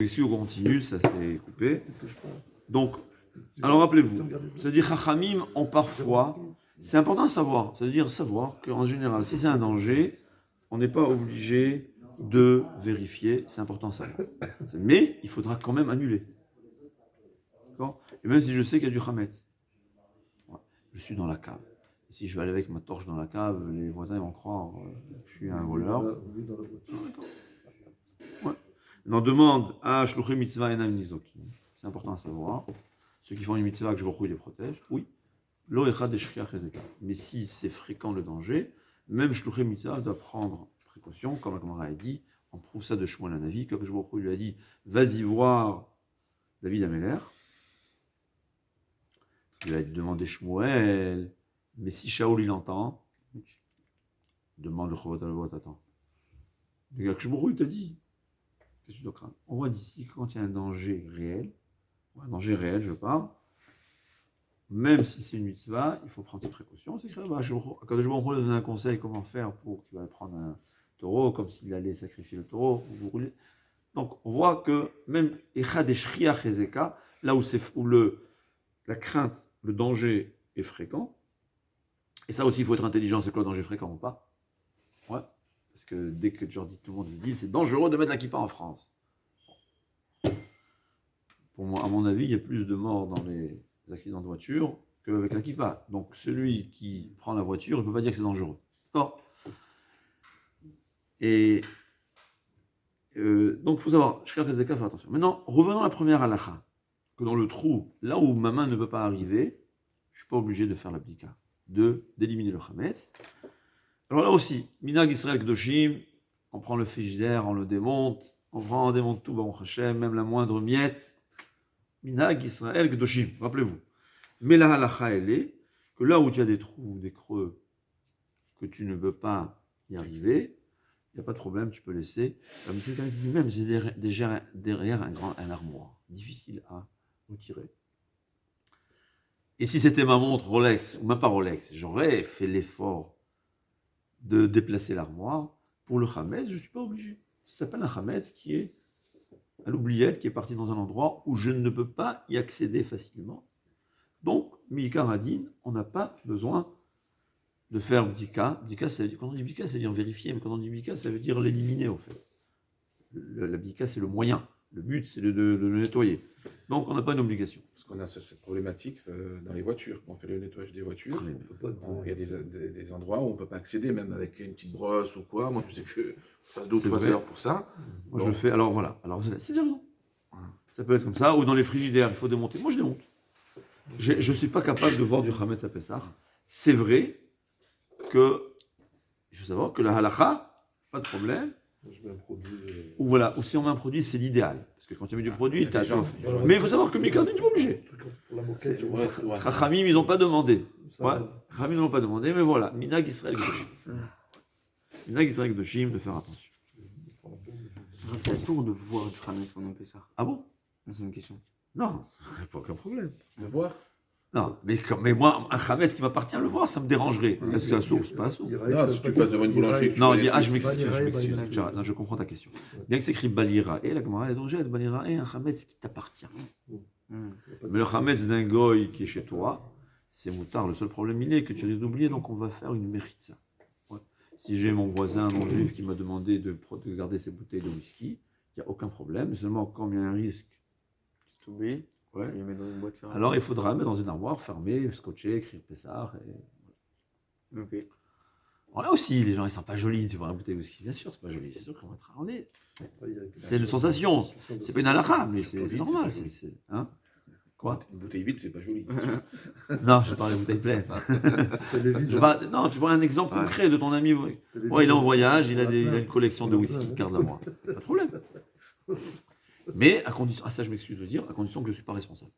Ici, on continue, ça s'est coupé. Donc, alors rappelez-vous, c'est-à-dire Chachamim ont parfois, c'est important à savoir, c'est-à-dire savoir qu'en général, si c'est un danger, on n'est pas obligé de vérifier, c'est important à savoir. Mais il faudra quand même annuler. D'accord ? Et même si je sais qu'il y a du Hametz, je suis dans la cave. Si je vais aller avec ma torche dans la cave, les voisins vont croire que je suis un voleur. Ouais. On demande à Shluchim Mitzvah Enam Nizokim. C'est important à savoir. Ceux qui font une mitzvah, que je les protège. Oui. Lo echad eshchiach ezeka. Mais si c'est fréquent le danger, même Shluchim Mitzvah doit prendre précaution, comme la Gemara a dit. On prouve ça de Shmuel Hanavi, comme je lui a dit, vas-y voir David Ameller. Il a demandé Shmuel, mais si Shaoul il entend, demande le Chovot Halevot, attends. Le gars que il te dit. Qu'est-ce que tu dois craindre ? On voit d'ici quand il y a un danger réel, je parle, même si c'est une mitzvah, il faut prendre ses précautions. C'est que quand je vous donne un conseil comment faire pour qu'il va prendre un taureau, comme s'il allait sacrifier le taureau, donc on voit que même Echad Eshriach Ezeka, là où la crainte, le danger est fréquent, et ça aussi il faut être intelligent, c'est quoi le danger fréquent ou pas ? Ouais. Parce que dès que tu leur dis, tout le monde dit, c'est dangereux de mettre la kippa en France. Pour moi, à mon avis, il y a plus de morts dans les accidents de voiture qu'avec la kippa. Donc celui qui prend la voiture, il ne peut pas dire que c'est dangereux. D'accord ? Et donc il faut savoir, Shkar Ezeka, faire attention. Maintenant, revenons à la première halakha, que dans le trou, là où ma main ne peut pas arriver, je ne suis pas obligé de faire l'abdika, d'éliminer le chametz. Alors là aussi, Minag Israël Kdoshim, on prend le frigidaire, on le démonte, on démonte tout, Baruch Hashem, même la moindre miette. Minag Israël Kdoshim, rappelez-vous. Mais la halakha, elle est que là où tu as des trous, des creux, que tu ne peux pas y arriver, il n'y a pas de problème, tu peux laisser. Comme c'est quand même dit, même j'ai derrière un armoire, difficile à retirer. Et si c'était ma montre Rolex, ou même pas Rolex, j'aurais fait l'effort de déplacer l'armoire. Pour le chametz, je ne suis pas obligé. Ça s'appelle un chametz qui est à l'oubliette, qui est parti dans un endroit où je ne peux pas y accéder facilement. Donc, Mikar Adin, on n'a pas besoin de faire bdika. Bdika, quand on dit bdika, ça veut dire vérifier, mais quand on dit bdika, ça veut dire l'éliminer, au fait. La bdika, c'est le moyen. Le but, c'est de le nettoyer. Donc, on n'a pas une obligation. Parce qu'on a cette problématique dans les voitures. Quand on fait le nettoyage des voitures, il y a des endroits où on ne peut pas accéder, même avec une petite brosse ou quoi. Moi, je sais que je passe 2 ou 3 heures pour ça. Moi, je le fais. Alors, voilà. Alors, c'est bien, non ? Ça peut être comme ça. Ou dans les frigidaires, il faut démonter. Moi, je démonte. Je ne suis pas capable de voir du chametz à Pessah. C'est vrai que, il faut savoir que la halakha, pas de problème. Je mets un produit. Ou voilà, ou si on met un produit, c'est l'idéal. Parce que quand tu mets du produit, tu as. Mais il faut savoir que Mikardin, tu es pas obligé. Chachamim, ils n'ont pas demandé. Ouais, Chachamim, ils n'ont pas demandé, mais voilà. Minag Israël Gdoshim. Minag Israël Gdoshim, de faire attention. C'est sourd de voir du chametz pendant Pessah. Ah bon ? C'est une question. Non, pas aucun problème. De voir. Non, mais moi, un chametz qui m'appartient, le voir, ça me dérangerait. Est-ce que c'est sourd ? C'est pas sourd. Non, si tu passes devant une boulangerie. Non, je m'excuse. Non, je comprends ta question. Bien que c'est écrit Balira, et la Gemara est danger, Balira, et un chametz qui t'appartient. Mais le chametz d'un goy qui est chez toi, c'est moutard. Le seul problème, il est que tu risques d'oublier, donc on va faire une méritza. Ouais. Si j'ai mon voisin, mon juif, qui m'a demandé de garder ses bouteilles de whisky, il n'y a aucun problème. Seulement, quand il y a un risque, Tu t'oublies. ouais. Je les mets dans une boîte fermée. Alors il faudra mettre dans une armoire, fermer, scotcher, écrire Pessah. Et... Ok. Alors là aussi, les gens, ils sont pas jolis. Tu vois la bouteille de whisky, bien sûr, c'est pas joli. C'est sûr qu'on va être. C'est une sensation. C'est pas une halakha, mais c'est normal. Hein ? Quoi ? Une bouteille vide, c'est pas joli. Non, je parle des bouteilles pleines. Non, tu vois un exemple concret de ton ami. Ouais, il est en voyage, il a une collection de whisky de garde la moi. Pas de problème. Mais à condition, ça je m'excuse de dire, à condition que je ne suis pas responsable.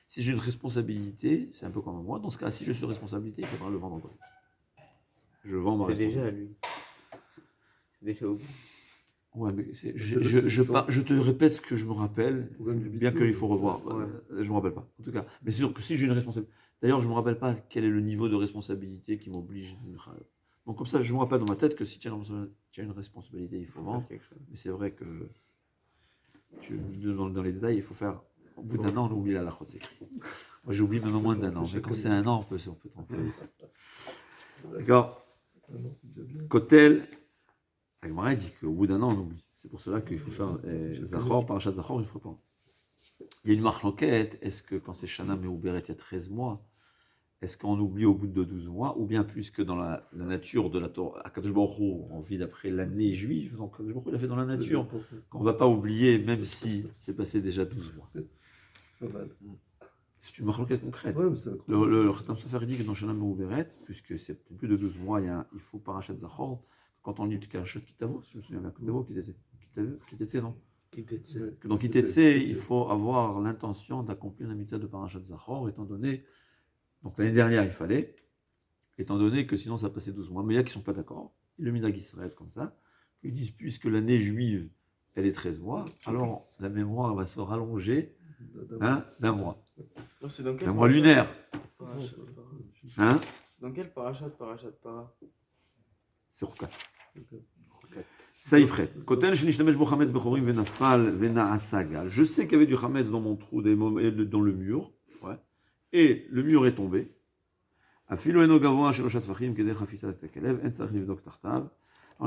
Si j'ai une responsabilité, c'est un peu comme moi. Dans ce cas, si je suis responsabilité, il faudra le vendre encore. Je vends ma responsabilité. C'est déjà lui. C'est déjà au bout. Ouais, mais je te répète ce que je me rappelle, bien qu'il faut revoir. Ouais. Je ne me rappelle pas, en tout cas. Mais c'est sûr que si j'ai une responsabilité... D'ailleurs, je ne me rappelle pas quel est le niveau de responsabilité qui m'oblige. Donc comme ça, je me rappelle dans ma tête que si tu as une responsabilité, il faut vendre. Mais c'est vrai que dans les détails, il faut faire, au bout d'un an, on oublie la halachot, c'est écrit. Moi, j'oublie même au moins d'un an, mais quand c'est un an, on peut tromper. D'accord. Kotel, Agmara dit qu'au bout d'un an, on oublie. C'est pour cela qu'il faut faire Zachor, Parashat Zachor, il faut pas. Il y a une marloquette, est-ce que quand c'est Shana Meouberet, il y a 13 mois, est-ce qu'on oublie au bout de 12 mois, ou bien puisque dans la nature de la Torah, Akadosh Baruch Hu, on vit d'après l'année juive, donc Akadosh Baruch Hu, il a fait dans la nature, qu'on ne va pas oublier, même si c'est passé déjà 12 mois. C'est une marloquette concrète. Ouais, Le Khatam Sofer dit que dans Shana Meouberet, puisque c'est plus de 12 mois, il faut Parashat Zachor, quand on lit Parashat Kitavo, si je me souviens bien, Kitavo, Kitetse, non? Que dans Kitetse, il faut avoir l'intention d'accomplir la mitzvah de Parashat Zachor, étant donné, donc l'année dernière il fallait, étant donné que sinon ça passait 12 mois. Mais il y a qui ne sont pas d'accord, le Minhag Israël comme ça, ils disent puisque l'année juive elle est 13 mois, alors la mémoire va se rallonger d'un mois. C'est dans quel Un mois lunaire. Hein? Dans quel parachat para? C'est Rukat. Ça y ferait. Je sais qu'il y avait du Hametz dans mon trou, dans le mur, ouais, et le mur est tombé. Alors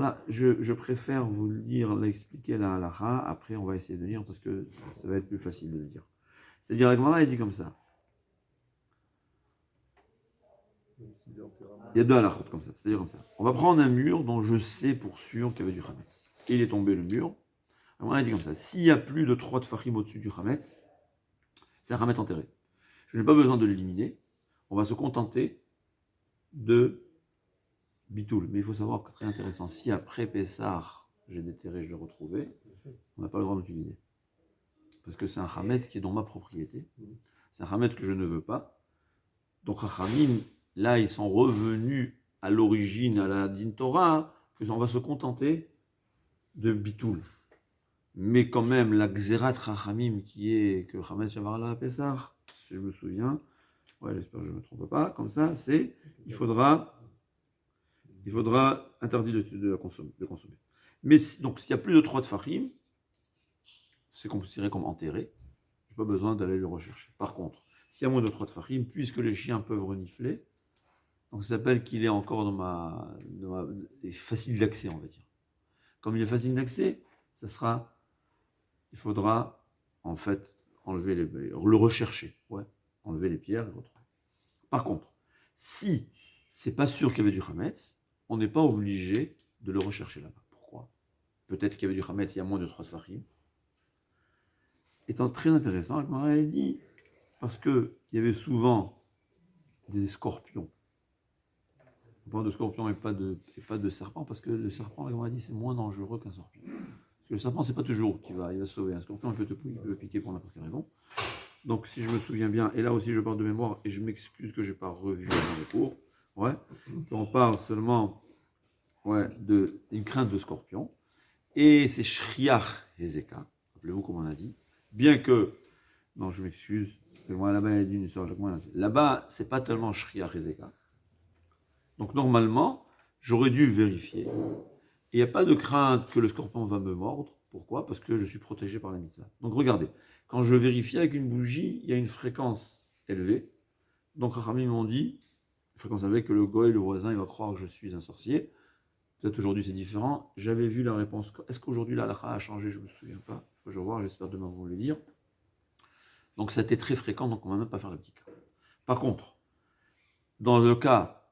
là, je préfère vous lire, l'expliquer la halakha, après on va essayer de lire parce que ça va être plus facile de le dire. C'est-à-dire, la Gemara, elle dit comme ça. Il y a deux halakhot comme ça, c'est-à-dire comme ça. On va prendre un mur dont je sais pour sûr qu'il y avait du Hametz. Et il est tombé le mur. La Gemara, elle dit comme ça. S'il y a plus de 3 tfachim au-dessus du Hametz, c'est un Hametz enterré. Je n'ai pas besoin de l'éliminer. On va se contenter de Bitoul. Mais il faut savoir que très intéressant, si après Pessah, j'ai déterré, je l'ai retrouvé, on n'a pas le droit d'utiliser. Parce que c'est un Hametz qui est dans ma propriété. C'est un Hametz que je ne veux pas. Donc Chachamim, là, ils sont revenus à l'origine, à la Din Torah, qu'on va se contenter de Bitoul. Mais quand même, la Xerat Chachamim, qui est que Hametz Shavar la Pessah, si je me souviens, ouais, j'espère que je ne me trompe pas, comme ça, c'est, il faudra interdire de consommer. Mais donc, s'il y a plus de 3 tfachim, c'est considéré comme enterré. Je n'ai pas besoin d'aller le rechercher. Par contre, s'il y a moins de 3 tfachim, puisque les chiens peuvent renifler, donc ça s'appelle qu'il est encore facile d'accès, on va dire. Comme il est facile d'accès, il faudra en fait le rechercher, ouais, enlever les pierres et le retrouver. Par contre, si c'est pas sûr qu'il y avait du Hametz, on n'est pas obligé de le rechercher là-bas. Pourquoi? Peut-être qu'il y avait du Hametz, il y a moins de 3 tfachim. Étant très intéressant, Agmara dit, parce qu'il y avait souvent des scorpions. On parle de scorpions et pas de serpents, parce que le serpent, Agmara dit, c'est moins dangereux qu'un scorpion. Parce que le serpent, c'est pas toujours qu'il va sauver. Un scorpion, il peut te piquer pour n'importe quelle raison. Donc, si je me souviens bien, et là aussi je parle de mémoire, et je m'excuse que je n'ai pas revu dans les cours, ouais, on parle seulement d'une crainte de scorpion, et c'est Shriach Hezeka, rappelez-vous comme on a dit, bien que, non je m'excuse, là-bas il a dit une histoire, là-bas c'est pas tellement Shriach Hezeka, donc normalement j'aurais dû vérifier, et il n'y a pas de crainte que le scorpion va me mordre, pourquoi? Parce que je suis protégé par la mitzvah. Donc regardez, quand je vérifie avec une bougie, il y a une fréquence élevée, donc Rachamim m'ont dit, fréquence élevée, que le goy, le voisin, il va croire que je suis un sorcier. Peut-être aujourd'hui c'est différent. J'avais vu la réponse. Est-ce qu'aujourd'hui la halakha a changé? Je ne me souviens pas. Il faut que je vois, j'espère demain vous le dire. Donc ça a été très fréquent, donc on ne va même pas faire la petite. Par contre, dans le cas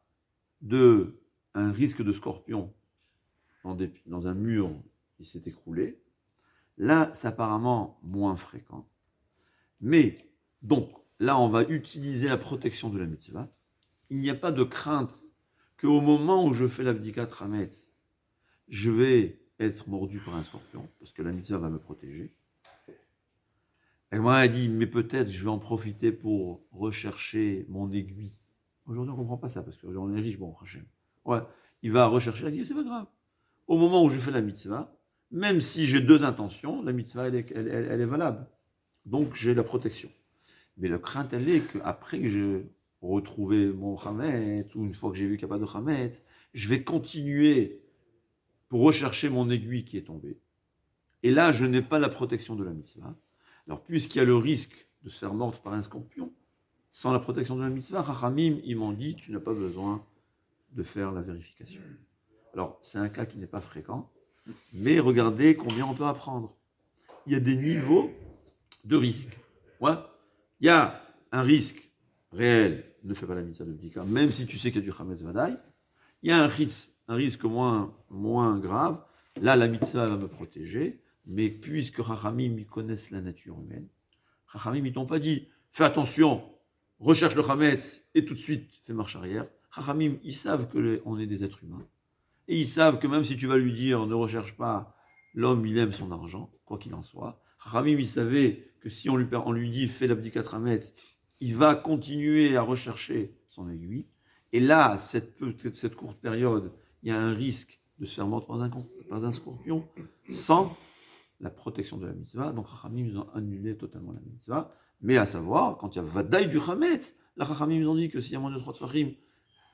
d'un risque de scorpion dans un mur qui s'est écroulé, là c'est apparemment moins fréquent. Mais, donc, là on va utiliser la protection de la mitzvah. Il n'y a pas de crainte qu'au moment où je fais l'abdikat Hametz, je vais être mordu par un scorpion, parce que la mitzvah va me protéger. Et moi, elle dit, mais peut-être je vais en profiter pour rechercher mon aiguille. Aujourd'hui, on ne comprend pas ça, parce qu'aujourd'hui, on est riche, bon, Hachem. Ouais, il va rechercher, il dit, c'est pas grave. Au moment où je fais la mitzvah, même si j'ai 2 intentions, la mitzvah, elle est valable. Donc, j'ai la protection. Mais la crainte, elle est qu'après que j'ai retrouvé mon Hametz, ou une fois que j'ai vu qu'il n'y a pas de Hametz, je vais continuer pour rechercher mon aiguille qui est tombée. et là, je n'ai pas la protection de la mitzvah. Alors, puisqu'il y a le risque de se faire mordre par un scorpion, sans la protection de la mitzvah, Chachamim, ils m'ont dit, tu n'as pas besoin de faire la vérification. Alors, c'est un cas qui n'est pas fréquent, mais regardez combien on peut apprendre. Il y a des niveaux de risque. Ouais. Il y a un risque réel, ne fais pas la mitzvah de Bdika, même si tu sais qu'il y a du Chametz Vadaï. Il y a un risque moins grave. Là, la mitzvah va me protéger, mais puisque Chachamim, ils connaissent la nature humaine, Chachamim, ils t'ont pas dit, fais attention, recherche le Chametz et tout de suite fais marche arrière. Chachamim, ils savent qu'on est des êtres humains. Et ils savent que même si tu vas lui dire, ne recherche pas, l'homme, il aime son argent, quoi qu'il en soit. Chachamim, il savait que si on lui dit, fais l'abdikat Chametz, il va continuer à rechercher son aiguille. Et là, cette courte période, il y a un risque de se faire mordre par un scorpion sans la protection de la mitzvah. Donc, Chachamim, ils ont annulé totalement la mitzvah. Mais à savoir, quand il y a Vadaï du Chametz, là, Chachamim, ils ont dit que s'il y a moins de 3 tfachim,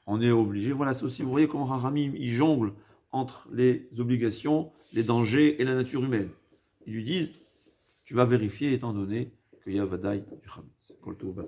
on est obligé. Voilà, c'est aussi, vous voyez comment Chachamim, il jongle entre les obligations, les dangers et la nature humaine. Ils lui disent, tu vas vérifier étant donné qu'il y a Vadaï du Chametz. Kol tov,